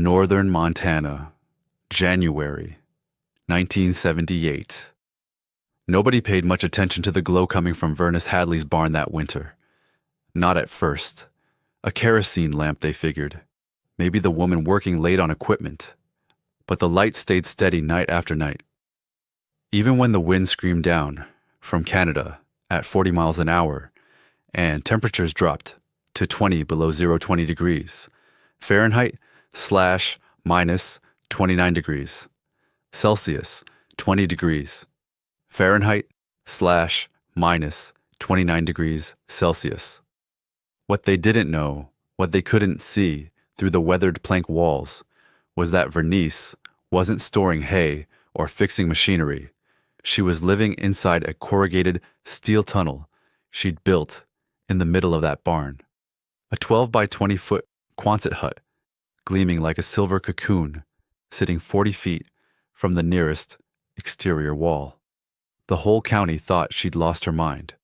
Northern Montana, January 1978. Nobody paid much attention to the glow coming from Vernice Hadley's barn that winter. Not at first. A kerosene lamp, they figured. Maybe the woman working late on equipment. But the light stayed steady night after night. Even when the wind screamed down from Canada at 40 miles an hour and temperatures dropped to 20 below 0 degrees Fahrenheit / minus 29 degrees Celsius, 20 degrees Fahrenheit / minus 29 degrees Celsius. What they didn't know, what they couldn't see through the weathered plank walls, was that Vernice wasn't storing hay or fixing machinery. She was living inside a corrugated steel tunnel she'd built in the middle of that barn. A 12 by 20 foot Quonset hut, gleaming like a silver cocoon, sitting 40 feet from the nearest exterior wall. The whole county thought she'd lost her mind.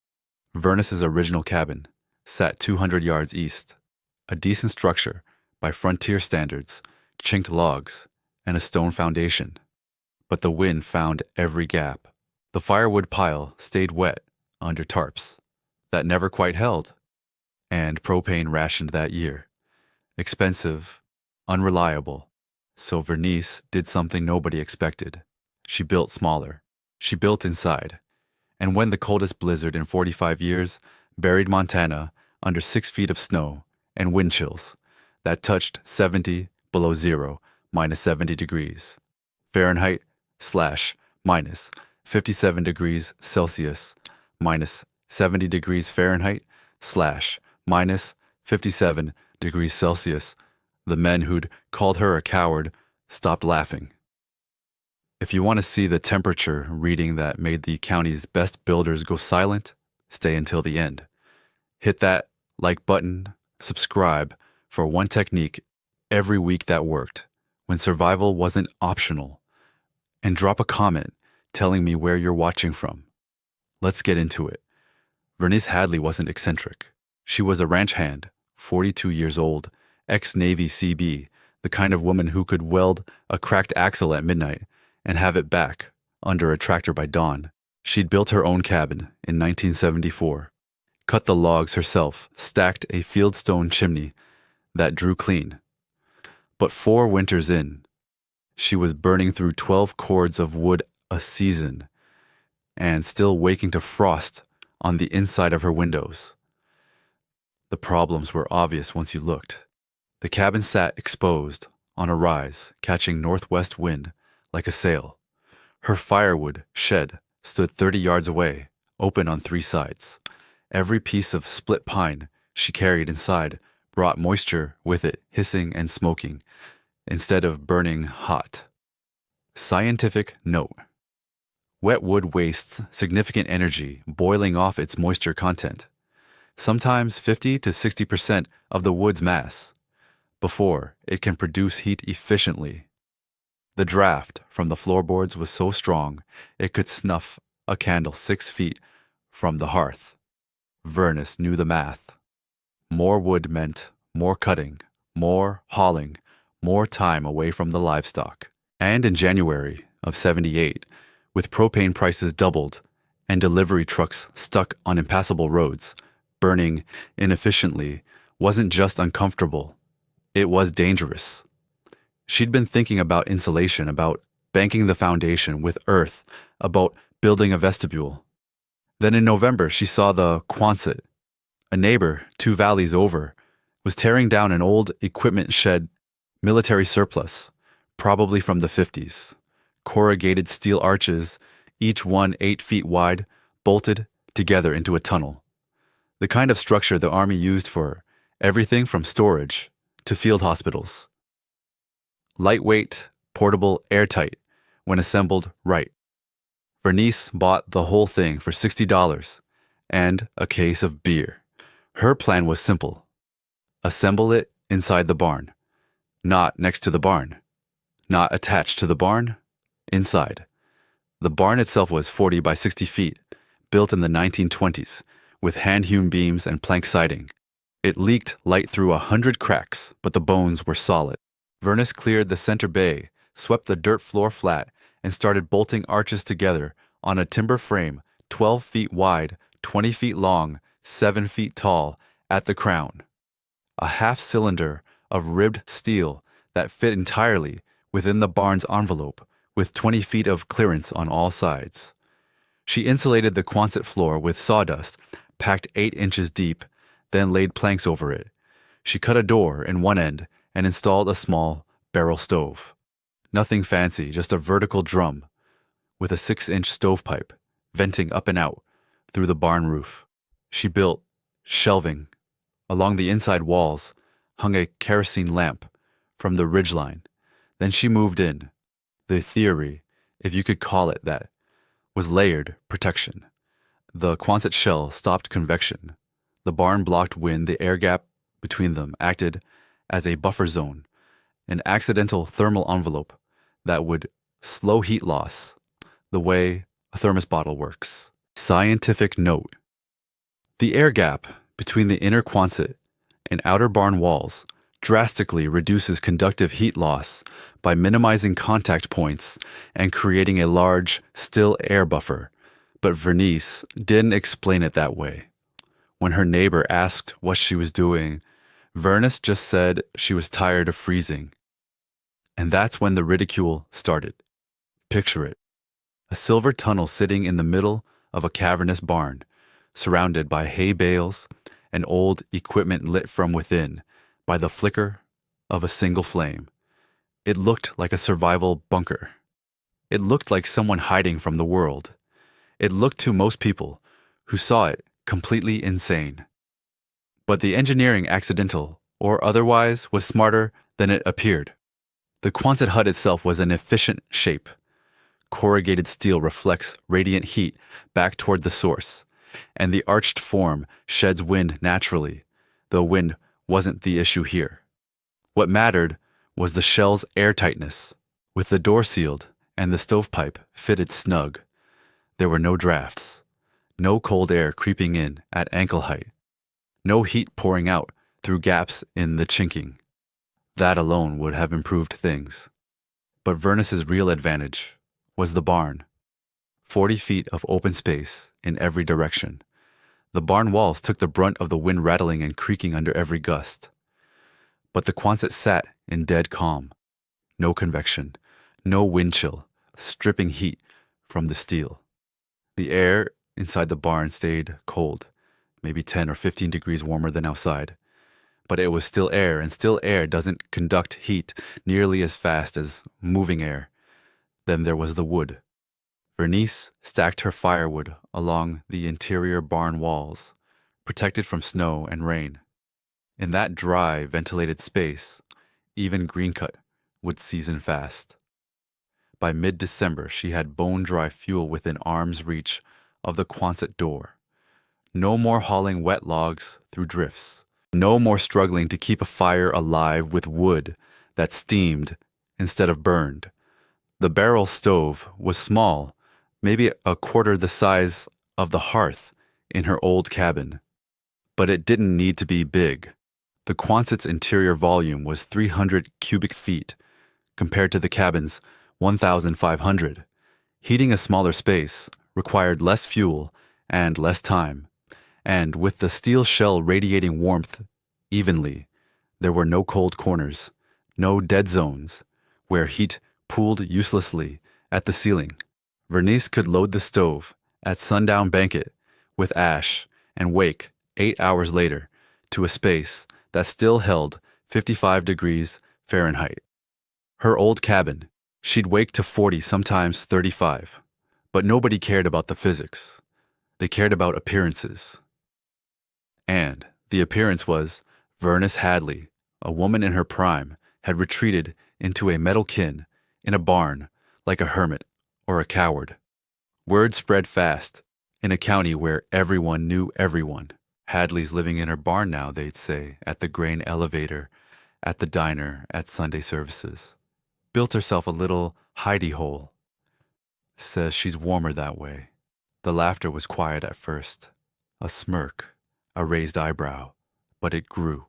Vernice's original cabin sat 200 yards east, a decent structure by frontier standards, chinked logs, and a stone foundation. But the wind found every gap. The firewood pile stayed wet under tarps that never quite held, and propane rationed that year. Expensive, unreliable. So Vernice did something nobody expected. She built smaller. She built inside. And when the coldest blizzard in 45 years buried Montana under 6 feet of snow and wind chills that touched 70 below zero, minus 70 degrees Fahrenheit / minus 57 degrees Celsius, minus 70 degrees Fahrenheit / minus 57 degrees Celsius, the men who'd called her a coward stopped laughing. If you want to see the temperature reading that made the county's best builders go silent, stay until the end. Hit that like button, subscribe for one technique every week that worked, when survival wasn't optional, and drop a comment telling me where you're watching from. Let's get into it. Vernice Hadley wasn't eccentric. She was a ranch hand, 42 years old, ex-Navy CB, the kind of woman who could weld a cracked axle at midnight and have it back under a tractor by dawn. She'd built her own cabin in 1974, cut the logs herself, stacked a fieldstone chimney that drew clean. But 4 winters in, she was burning through 12 cords of wood a season and still waking to frost on the inside of her windows. The problems were obvious once you looked. The cabin sat exposed on a rise, catching northwest wind like a sail. Her firewood shed stood 30 yards away, open on 3 sides. Every piece of split pine she carried inside brought moisture with it, hissing and smoking, instead of burning hot. Scientific note: wet wood wastes significant energy boiling off its moisture content, sometimes 50 to 60% of the wood's mass, before it can produce heat efficiently. The draft from the floorboards was so strong it could snuff a candle 6 feet from the hearth. Vernice knew the math. More wood meant more cutting, more hauling, more time away from the livestock. And in January of 78, with propane prices doubled and delivery trucks stuck on impassable roads, burning inefficiently wasn't just uncomfortable, it was dangerous. She'd been thinking about insulation, about banking the foundation with earth, about building a vestibule. Then in November, she saw the Quonset. A neighbor, 2 valleys over, was tearing down an old equipment shed, military surplus, probably from the 50s. Corrugated steel arches, each one 8 feet wide, bolted together into a tunnel. The kind of structure the Army used for everything from storage to field hospitals. Lightweight, portable, airtight, when assembled right. Vernice bought the whole thing for $60 and a case of beer. Her plan was simple. Assemble it inside the barn. Not next to the barn. Not attached to the barn. Inside. The barn itself was 40 by 60 feet, built in the 1920s, with hand-hewn beams and plank siding. It leaked light through 100 cracks, but the bones were solid. Vernus cleared the center bay, swept the dirt floor flat, and started bolting arches together on a timber frame 12 feet wide, 20 feet long, 7 feet tall, at the crown. A half cylinder of ribbed steel that fit entirely within the barn's envelope, with 20 feet of clearance on all sides. She insulated the Quonset floor with sawdust, packed 8 inches deep, then laid planks over it. She cut a door in one end and installed a small barrel stove. Nothing fancy, just a vertical drum with a 6-inch stovepipe venting up and out through the barn roof. She built shelving. Along the inside walls hung a kerosene lamp from the ridgeline. Then she moved in. The theory, if you could call it that, was layered protection. The Quonset shell stopped convection. The barn blocked wind. The air gap between them acted as a buffer zone, an accidental thermal envelope that would slow heat loss the way a thermos bottle works. Scientific note: the air gap between the inner Quonset and outer barn walls drastically reduces conductive heat loss by minimizing contact points and creating a large, still air buffer. But Vernice didn't explain it that way. When her neighbor asked what she was doing, Vernus just said she was tired of freezing. And that's when the ridicule started. Picture it: a silver tunnel sitting in the middle of a cavernous barn, surrounded by hay bales and old equipment lit from within by the flicker of a single flame. It looked like a survival bunker. It looked like someone hiding from the world. It looked to most people who saw it completely insane. But the engineering, accidental or otherwise, was smarter than it appeared. The Quonset hut itself was an efficient shape. Corrugated steel reflects radiant heat back toward the source, and the arched form sheds wind naturally, though wind wasn't the issue here. What mattered was the shell's airtightness. With the door sealed and the stovepipe fitted snug, there were no drafts, no cold air creeping in at ankle height, no heat pouring out through gaps in the chinking. That alone would have improved things. But Vernus's real advantage was the barn. 40 feet of open space in every direction. The barn walls took the brunt of the wind rattling and creaking under every gust. But the Quonset sat in dead calm. No convection, no wind chill, stripping heat from the steel. The air inside the barn stayed cold, maybe 10 or 15 degrees warmer than outside. But it was still air, and still air doesn't conduct heat nearly as fast as moving air. Then there was the wood. Vernice stacked her firewood along the interior barn walls, protected from snow and rain. In that dry, ventilated space, even green cut would season fast. By mid-December, she had bone-dry fuel within arm's reach of the Quonset door. No more hauling wet logs through drifts. No more struggling to keep a fire alive with wood that steamed instead of burned. The barrel stove was small, maybe a quarter the size of the hearth in her old cabin. But it didn't need to be big. The Quonset's interior volume was 300 cubic feet, compared to the cabin's 1,500. Heating a smaller space required less fuel and less time. And with the steel shell radiating warmth evenly, there were no cold corners, no dead zones, where heat pooled uselessly at the ceiling. Vernice could load the stove at sundown banquet with ash and wake 8 hours later to a space that still held 55 degrees Fahrenheit. Her old cabin, she'd wake to 40, sometimes 35. But nobody cared about the physics. They cared about appearances. And the appearance was Vernus Hadley, a woman in her prime, had retreated into a metal kin in a barn like a hermit or a coward. Word spread fast in a county where everyone knew everyone. Hadley's living in her barn now, they'd say, at the grain elevator, at the diner, at Sunday services. Built herself a little hidey hole. Says she's warmer that way. The laughter was quiet at first. A smirk, a raised eyebrow, but it grew.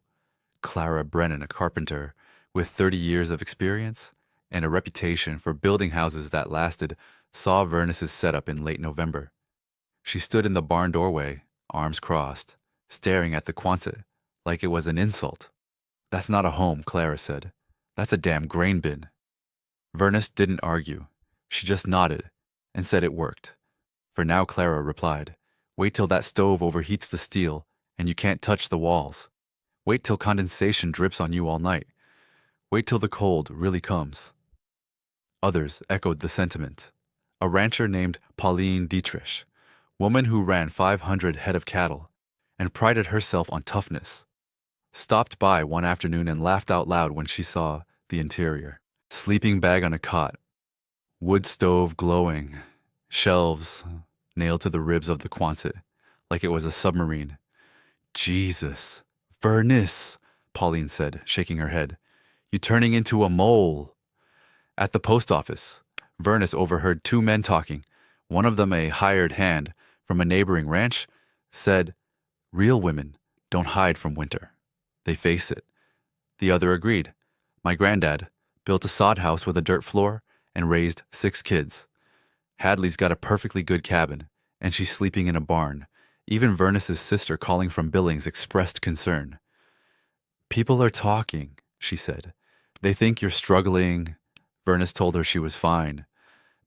Clara Brennan, a carpenter, with 30 years of experience and a reputation for building houses that lasted, saw Vernus's setup in late November. She stood in the barn doorway, arms crossed, staring at the Quonset like it was an insult. "That's not a home," Clara said. "That's a damn grain bin." Vernus didn't argue. She just nodded and said it worked. For now, Clara replied, "Wait till that stove overheats the steel and you can't touch the walls. Wait till condensation drips on you all night. Wait till the cold really comes." Others echoed the sentiment. A rancher named Pauline Dietrich, woman who ran 500 head of cattle and prided herself on toughness, stopped by one afternoon and laughed out loud when she saw the interior. Sleeping bag on a cot, wood stove glowing, shelves nailed to the ribs of the Quonset like it was a submarine. "Jesus, Vernus," Pauline said, shaking her head. "You turning into a mole." At the post office, Vernus overheard two men talking. One of them, a hired hand from a neighboring ranch, said, "Real women don't hide from winter. They face it." The other agreed. "My granddad built a sod house with a dirt floor and raised 6 kids. Hadley's got a perfectly good cabin, and she's sleeping in a barn." Even Vernus's sister, calling from Billings, expressed concern. "People are talking," she said. "They think you're struggling." Vernus told her she was fine.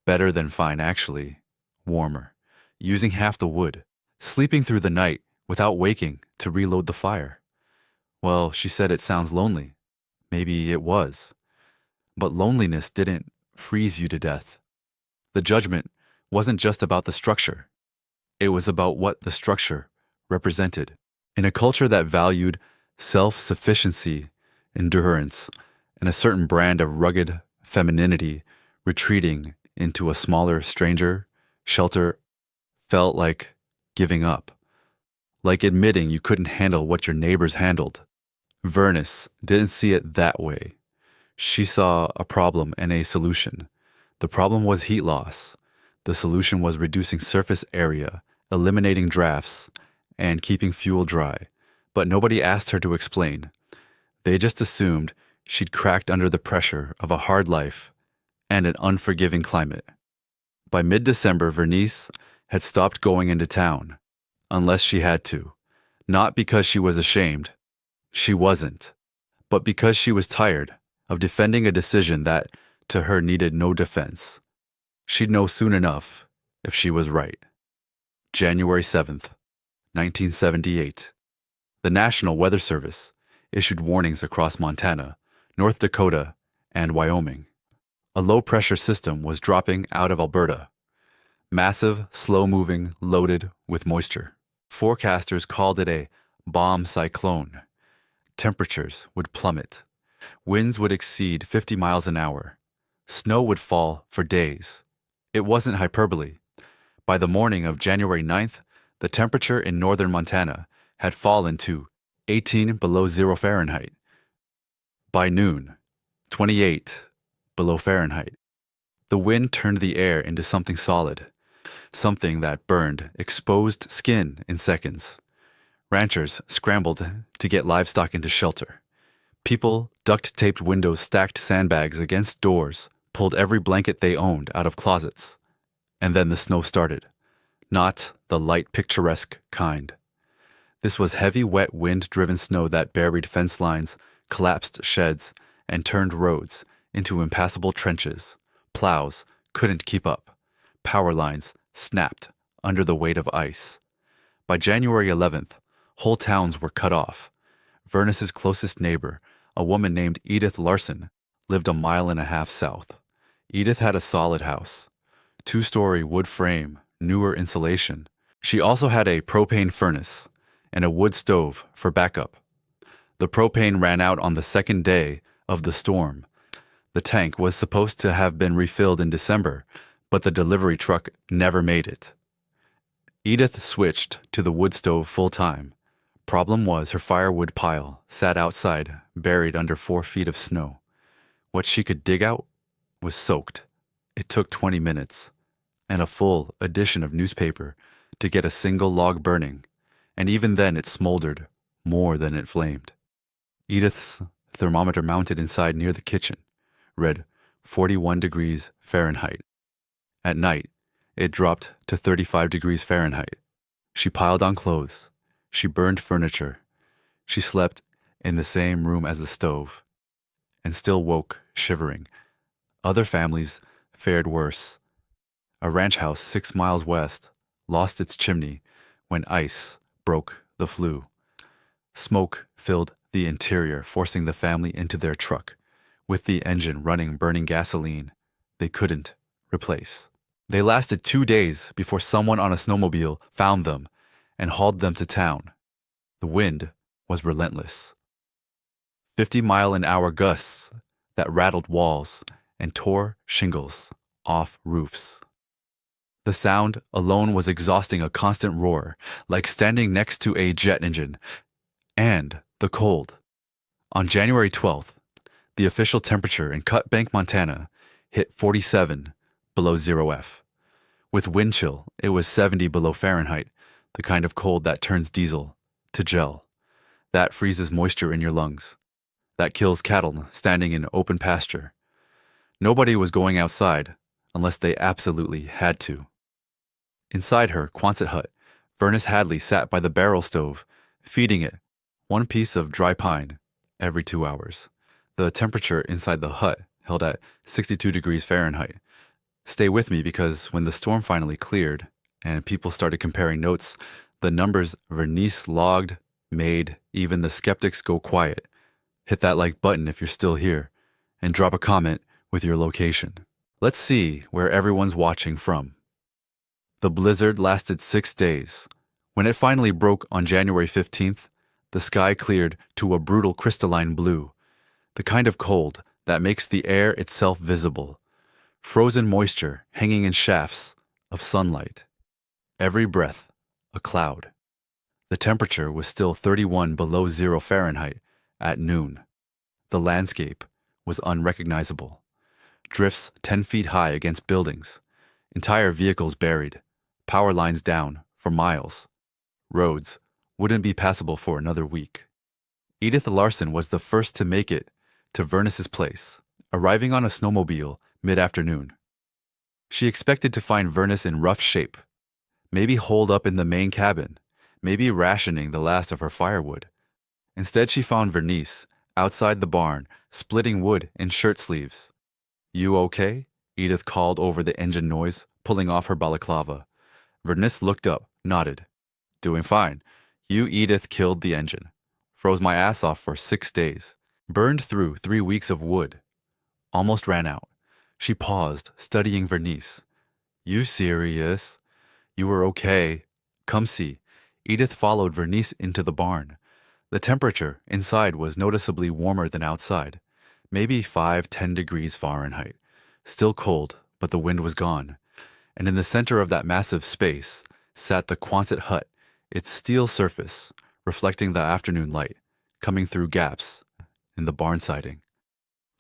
Better than fine, actually. Warmer. Using half the wood. Sleeping through the night without waking to reload the fire. Well, she said it sounds lonely. Maybe it was. But loneliness didn't freeze you to death. The judgment wasn't just about the structure. It was about what the structure represented. In a culture that valued self-sufficiency, endurance, and a certain brand of rugged femininity, retreating into a smaller stranger shelter felt like giving up, like admitting you couldn't handle what your neighbors handled. Vernus didn't see it that way. She saw a problem and a solution. The problem was heat loss. The solution was reducing surface area, eliminating drafts, and keeping fuel dry. But nobody asked her to explain. They just assumed she'd cracked under the pressure of a hard life and an unforgiving climate. By mid-December, Vernice had stopped going into town, unless she had to. Not because she was ashamed. She wasn't. But because she was tired of defending a decision that, to her, needed no defense. She'd know soon enough if she was right. January 7th, 1978. The National Weather Service issued warnings across Montana, North Dakota, and Wyoming. A low-pressure system was dropping out of Alberta. Massive, slow-moving, loaded with moisture. Forecasters called it a bomb cyclone. Temperatures would plummet. Winds would exceed 50 miles an hour. Snow would fall for days. It wasn't hyperbole. By the morning of January 9th, the temperature in northern Montana had fallen to 18 below 0 Fahrenheit. By noon, 28 below Fahrenheit. The wind turned the air into something solid, something that burned exposed skin in seconds. Ranchers scrambled to get livestock into shelter. People duct-taped windows, stacked sandbags against doors, pulled every blanket they owned out of closets. And then the snow started. Not the light, picturesque kind. This was heavy, wet, wind-driven snow that buried fence lines, collapsed sheds, and turned roads into impassable trenches. Plows couldn't keep up. Power lines snapped under the weight of ice. By January 11th, whole towns were cut off. Vernus's closest neighbor, a woman named Edith Larson, lived a mile and a half south. Edith had a solid house. 2-story wood frame, newer insulation. She also had a propane furnace and a wood stove for backup. The propane ran out on the second day of the storm. The tank was supposed to have been refilled in December, but the delivery truck never made it. Edith switched to the wood stove full-time. Problem was her firewood pile sat outside, buried under 4 feet of snow. What she could dig out was soaked. It took 20 minutes and a full edition of newspaper to get a single log burning, and even then it smoldered more than it flamed. Edith's The thermometer mounted inside near the kitchen read 41 degrees Fahrenheit. At night, it dropped to 35 degrees Fahrenheit. She piled on clothes. She burned furniture. She slept in the same room as the stove and still woke shivering. Other families fared worse. A ranch house 6 miles west lost its chimney when ice broke the flue. Smoke filled the interior, forcing the family into their truck, with the engine running, burning gasoline they couldn't replace. They lasted 2 days before someone on a snowmobile found them and hauled them to town. The wind was relentless. 50-mile-an-hour gusts that rattled walls and tore shingles off roofs. The sound alone was exhausting, a constant roar, like standing next to a jet engine. And the cold. On January 12th, the official temperature in Cut Bank, Montana, hit 47 below 0 F. With wind chill, it was 70 below Fahrenheit, the kind of cold that turns diesel to gel. That freezes moisture in your lungs. That kills cattle standing in open pasture. Nobody was going outside unless they absolutely had to. Inside her Quonset hut, Vernice Hadley sat by the barrel stove, feeding it one piece of dry pine every 2 hours. The temperature inside the hut held at 62 degrees Fahrenheit. Stay with me, because when the storm finally cleared and people started comparing notes, the numbers Vernice logged made even the skeptics go quiet. Hit that like button if you're still here, and drop a comment with your location. Let's see where everyone's watching from. The blizzard lasted 6 days. When it finally broke on January 15th, the sky cleared to a brutal crystalline blue, the kind of cold that makes the air itself visible, frozen moisture hanging in shafts of sunlight. Every breath, a cloud. The temperature was still 31 below 0 Fahrenheit at noon. The landscape was unrecognizable. Drifts 10 feet high against buildings, entire vehicles buried, power lines down for miles. Roads wouldn't be passable for another week. Edith Larson was the first to make it to Vernice's place, arriving on a snowmobile mid-afternoon. She expected to find Vernice in rough shape, maybe holed up in the main cabin, maybe rationing the last of her firewood. Instead, she found Vernice outside the barn, splitting wood in shirt sleeves. "You okay?" Edith called over the engine noise, pulling off her balaclava. Vernice looked up, nodded. "Doing fine. You, Edith, killed the engine. Froze my ass off for 6 days. Burned through 3 weeks of wood. Almost ran out." She paused, studying Vernice. "You serious? You were okay. Come see." Edith followed Vernice into the barn. The temperature inside was noticeably warmer than outside, maybe 5-10 degrees Fahrenheit. Still cold, but the wind was gone. And in the center of that massive space sat the Quonset hut, its steel surface reflecting the afternoon light, coming through gaps in the barn siding.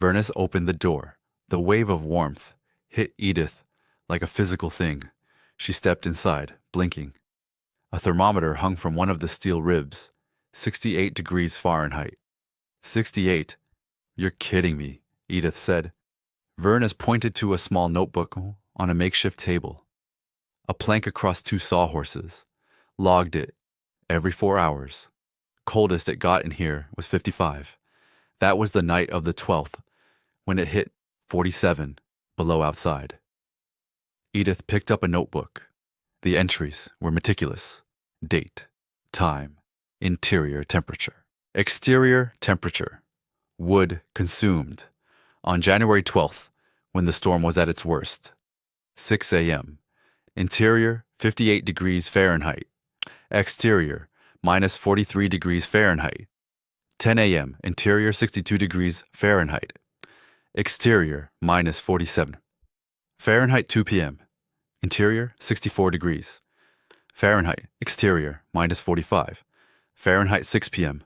Vernice opened the door. The wave of warmth hit Edith like a physical thing. She stepped inside, blinking. A thermometer hung from one of the steel ribs, 68 degrees Fahrenheit. 68? You're kidding me, Edith said. Vernice pointed to a small notebook on a makeshift table. A plank across 2 sawhorses. Logged it every 4 hours. Coldest it got in here was 55. That was the night of the 12th, when it hit 47 below outside. Edith picked up a notebook. The entries were meticulous. Date, time, interior temperature, exterior temperature, wood consumed on January 12th, when the storm was at its worst. 6 a.m. Interior 58 degrees Fahrenheit. Exterior minus 43 degrees Fahrenheit. 10 a.m. Interior 62 degrees Fahrenheit. Exterior minus 47. Fahrenheit 2 p.m. Interior 64 degrees. Fahrenheit. Exterior minus 45. Fahrenheit 6 p.m.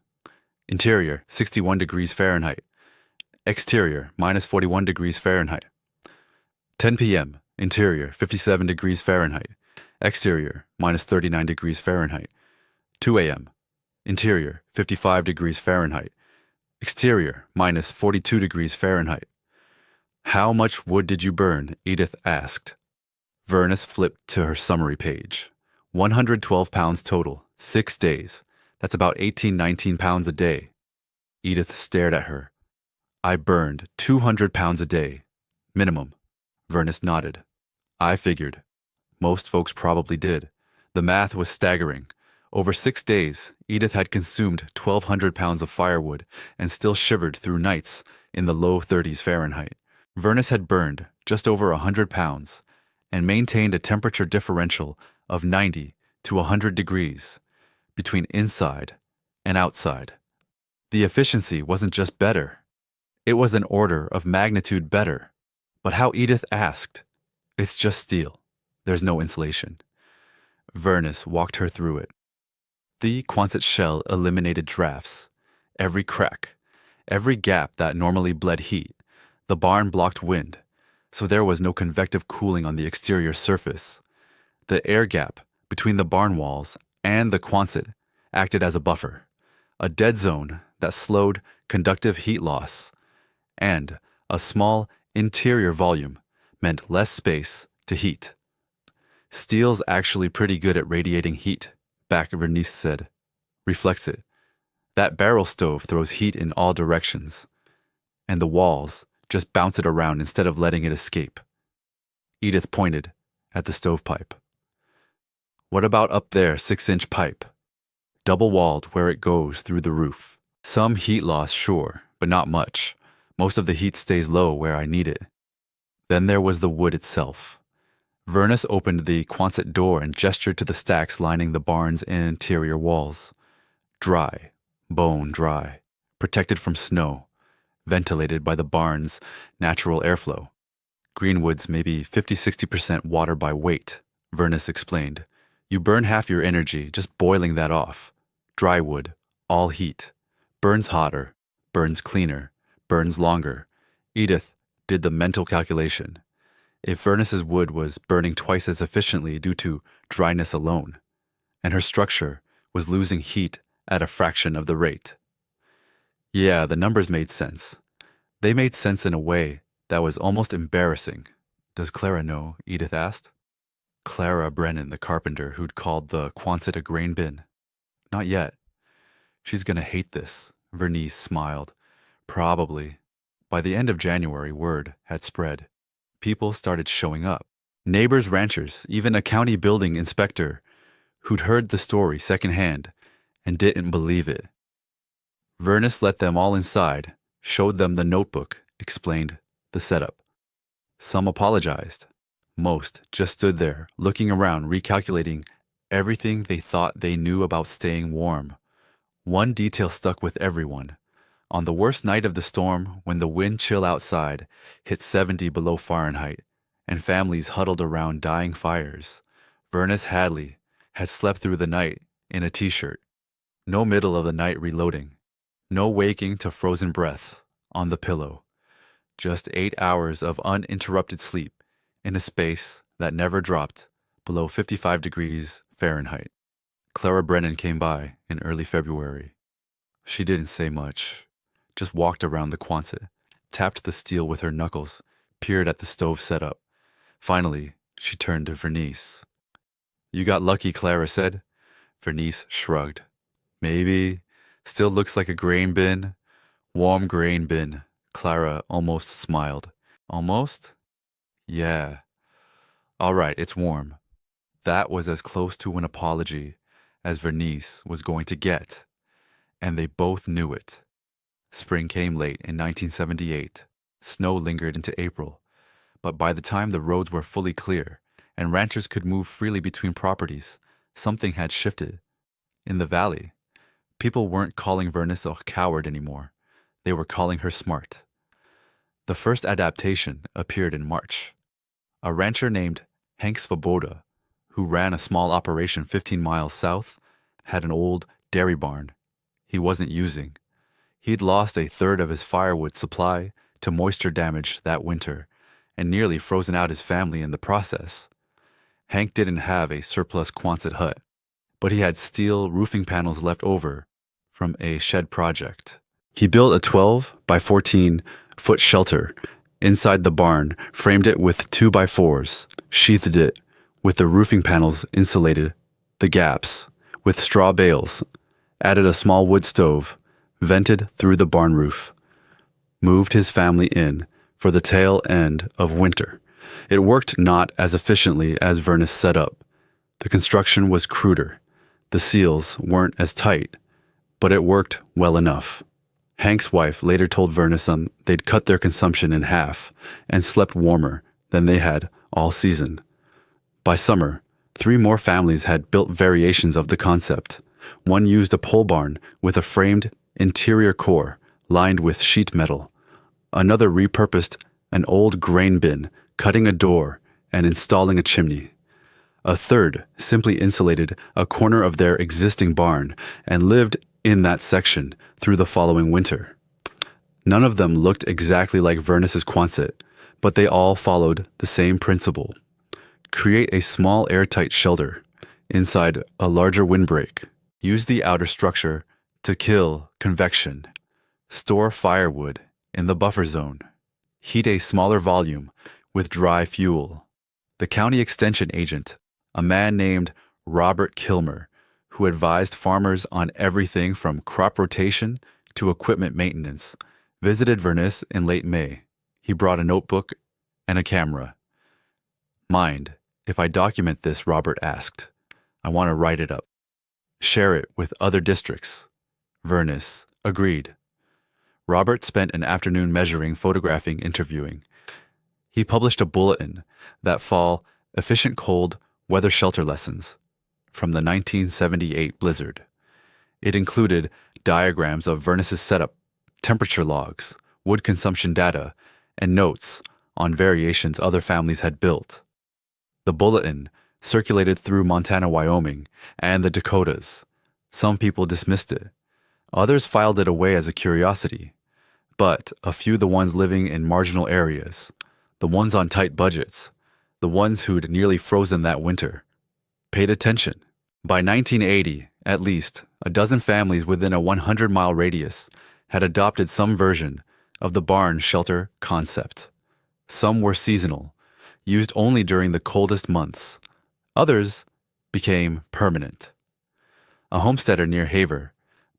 Interior 61 degrees Fahrenheit. Exterior minus 41 degrees Fahrenheit. 10 p.m. Interior 57 degrees Fahrenheit. Exterior minus 39 degrees Fahrenheit. 2 a.m. Interior 55 degrees Fahrenheit. Exterior, minus 42 degrees Fahrenheit. How much wood did you burn? Edith asked. Vernus flipped to her summary page. 112 pounds total, 6 days. That's about 19 pounds a day. Edith stared at her. I burned 200 pounds a day. Minimum. Vernus nodded. I figured. Most folks probably did. The math was staggering. Over 6 days, Edith had consumed 1,200 pounds of firewood and still shivered through nights in the low 30s Fahrenheit. Vernus had burned just over 100 pounds and maintained a temperature differential of 90 to 100 degrees between inside and outside. The efficiency wasn't just better. It was an order of magnitude better. But how Edith asked, it's just steel. There's no insulation. Vernus walked her through it. The Quonset shell eliminated drafts. Every crack, every gap that normally bled heat. The barn blocked wind, so there was no convective cooling on the exterior surface. The air gap between the barn walls and the Quonset acted as a buffer, a dead zone that slowed conductive heat loss, and a small interior volume meant less space to heat. Steel's actually pretty good at radiating heat, Vernice said. Reflects it. That barrel stove throws heat in all directions, and the walls just bounce it around instead of letting it escape. Edith pointed at the stovepipe. What about up there, 6-inch pipe? Double-walled where it goes through the roof. Some heat loss, sure, but not much. Most of the heat stays low where I need it. Then there was the wood itself. Vernus opened the Quonset door and gestured to the stacks lining the barn's interior walls. Dry, bone dry, protected from snow, ventilated by the barn's natural airflow. Greenwood's maybe 50-60% water by weight, Vernus explained. You burn half your energy just boiling that off. Dry wood, all heat. Burns hotter, burns cleaner, burns longer. Edith did the mental calculation. If Vernus's wood was burning twice as efficiently due to dryness alone, and her structure was losing heat at a fraction of the rate. Yeah, the numbers made sense. They made sense in a way that was almost embarrassing. Does Clara know? Edith asked. Clara Brennan, the carpenter who'd called the Quonset a grain bin. Not yet. She's gonna hate this, Vernice smiled. Probably. By the end of January, word had spread. People started showing up. Neighbors, ranchers, even a county building inspector who'd heard the story secondhand and didn't believe it. Vernus let them all inside, showed them the notebook, explained the setup. Some apologized. Most just stood there, looking around, recalculating everything they thought they knew about staying warm. One detail stuck with everyone. On the worst night of the storm, when the wind chill outside hit 70 below Fahrenheit, and families huddled around dying fires, Vernus Hadley had slept through the night in a t-shirt. No middle of the night reloading. No waking to frozen breath on the pillow. Just 8 hours of uninterrupted sleep in a space that never dropped below 55 degrees Fahrenheit. Clara Brennan came by in early February. She didn't say much. Just walked around the Quonset, tapped the steel with her knuckles, peered at the stove setup. Finally, she turned to Vernice. You got lucky, Clara said. Vernice shrugged. Maybe. Still looks like a grain bin. Warm grain bin. Clara almost smiled. Almost? Yeah. All right, it's warm. That was as close to an apology as Vernice was going to get, and they both knew it. Spring came late in 1978. Snow lingered into April, but by the time the roads were fully clear and ranchers could move freely between properties, something had shifted. In the valley, people weren't calling Vernus a coward anymore. They were calling her smart. The first adaptation appeared in March. A rancher named Hank Svoboda, who ran a small operation 15 miles south, had an old dairy barn he wasn't using. He'd lost a third of his firewood supply to moisture damage that winter and nearly frozen out his family in the process. Hank didn't have a surplus Quonset hut, but he had steel roofing panels left over from a shed project. He built a 12 by 14-foot shelter inside the barn, framed it with 2 by 4s, sheathed it with the roofing panels, insulated the gaps with straw bales, added a small wood stove, vented through the barn roof, moved his family in for the tail end of winter. It worked not as efficiently as Vernus set up. The construction was cruder. The seals weren't as tight, but it worked well enough. Hank's wife later told Vernus they'd cut their consumption in half and slept warmer than they had all season. By summer, 3 more families had built variations of the concept. One used a pole barn with a framed interior core lined with sheet metal. Another repurposed an old grain bin, cutting a door and installing a chimney. A third simply insulated a corner of their existing barn and lived in that section through the following winter. None of them looked exactly like Vernus's Quonset, but they all followed the same principle. Create a small airtight shelter inside a larger windbreak. Use the outer structure to kill convection. Store firewood in the buffer zone. Heat a smaller volume with dry fuel. The county extension agent, a man named Robert Kilmer, who advised farmers on everything from crop rotation to equipment maintenance, visited Vernus in late May. He brought a notebook and a camera. Mind if I document this, Robert asked. I want to write it up. Share it with other districts. Vernus agreed. Robert spent an afternoon measuring, photographing, interviewing. He published a bulletin that fall, efficient cold weather shelter lessons from the 1978 blizzard. It included diagrams of Vernus's setup, temperature logs, wood consumption data, and notes on variations other families had built. The bulletin circulated through Montana, Wyoming, and the Dakotas. Some people dismissed it. Others filed it away as a curiosity. But a few, the ones living in marginal areas, the ones on tight budgets, the ones who'd nearly frozen that winter, paid attention. By 1980, at least, a dozen families within a 100-mile radius had adopted some version of the barn shelter concept. Some were seasonal, used only during the coldest months. Others became permanent. A homesteader near Haver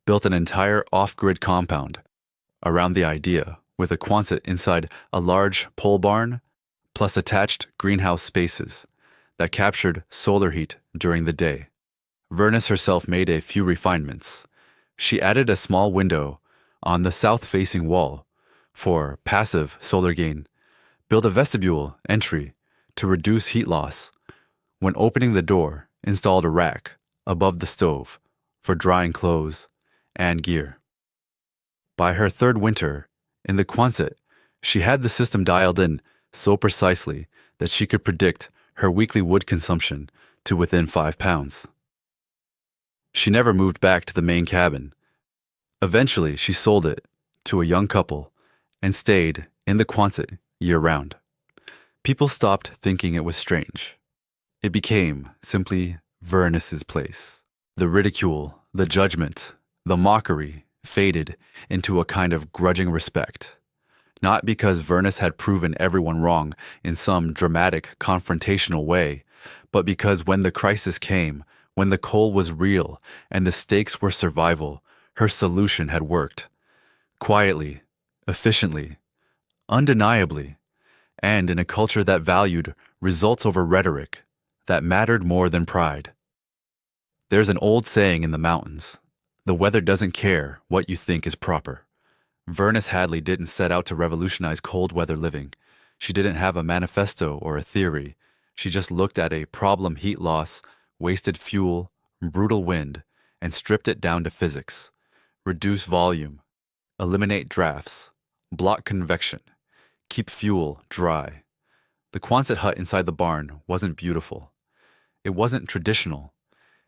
built an entire off-grid compound around the idea, with a Quonset inside a large pole barn, plus attached greenhouse spaces that captured solar heat during the day. Vernus herself made a few refinements. She added a small window on the south-facing wall for passive solar gain, built a vestibule entry to reduce heat loss. When opening the door, installed a rack above the stove for drying clothes and gear. By her third winter, in the Quonset, she had the system dialed in so precisely that she could predict her weekly wood consumption to within 5 pounds. She never moved back to the main cabin. Eventually, she sold it to a young couple and stayed in the Quonset year-round. People stopped thinking it was strange. It became simply Vernus's place. The ridicule, the judgment, the mockery faded into a kind of grudging respect. Not because Vernus had proven everyone wrong in some dramatic, confrontational way, but because when the crisis came, when the coal was real and the stakes were survival, her solution had worked. Quietly, efficiently, undeniably, and in a culture that valued results over rhetoric, that mattered more than pride. There's an old saying in the mountains: the weather doesn't care what you think is proper. Vernus Hadley didn't set out to revolutionize cold weather living. She didn't have a manifesto or a theory. She just looked at a problem: heat loss, wasted fuel, brutal wind, and stripped it down to physics. Reduce volume, eliminate drafts, block convection, keep fuel dry. The Quonset hut inside the barn wasn't beautiful. It wasn't traditional.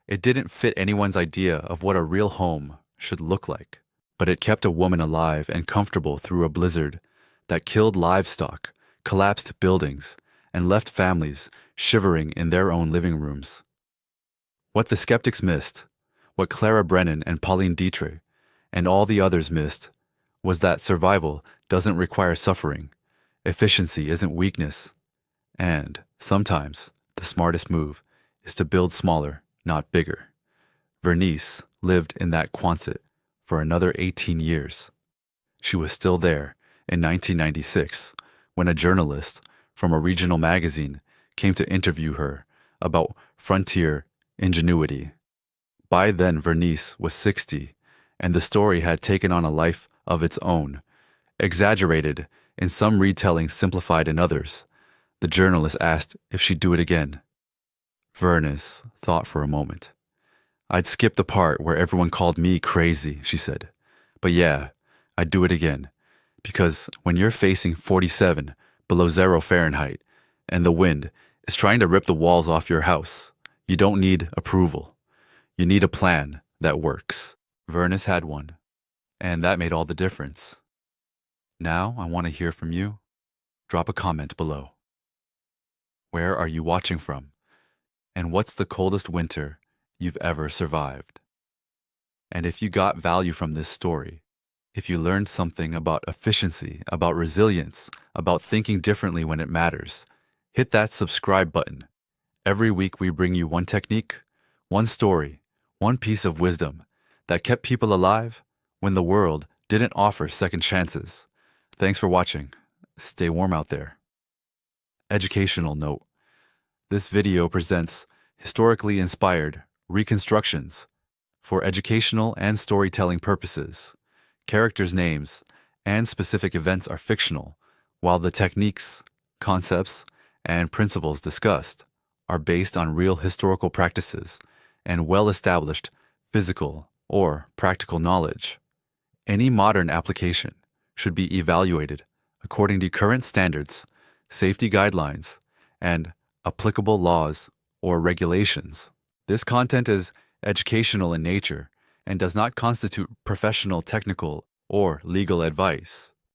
It didn't fit anyone's idea of what a real home should look like. But it kept a woman alive and comfortable through a blizzard that killed livestock, collapsed buildings, and left families shivering in their own living rooms. What the skeptics missed, what Clara Brennan and Pauline Dietrich and all the others missed, was that survival doesn't require suffering, efficiency isn't weakness, and sometimes the smartest move is to build smaller, not bigger. Vernice lived in that Quonset for another 18 years. She was still there in 1996 when a journalist from a regional magazine came to interview her about frontier ingenuity. By then, Vernice was 60, and the story had taken on a life of its own, exaggerated in some retellings, simplified in others. The journalist asked if she'd do it again. Vernice thought for a moment. "I'd skip the part where everyone called me crazy," she said. "But yeah, I'd do it again. Because when you're facing 47 below 0 Fahrenheit and the wind is trying to rip the walls off your house, you don't need approval. You need a plan that works." Vernice had one, and that made all the difference. Now I want to hear from you. Drop a comment below. Where are you watching from? And what's the coldest winter you've ever survived? And if you got value from this story, if you learned something about efficiency, about resilience, about thinking differently when it matters, hit that subscribe button. Every week we bring you one technique, one story, one piece of wisdom that kept people alive when the world didn't offer second chances. Thanks for watching. Stay warm out there. Educational note. This video presents historically inspired reconstructions for educational and storytelling purposes. Characters' names and specific events are fictional, while the techniques, concepts, and principles discussed are based on real historical practices and well-established physical or practical knowledge. Any modern application should be evaluated according to current standards, safety guidelines, and applicable laws or regulations. This content is educational in nature and does not constitute professional, technical, or legal advice.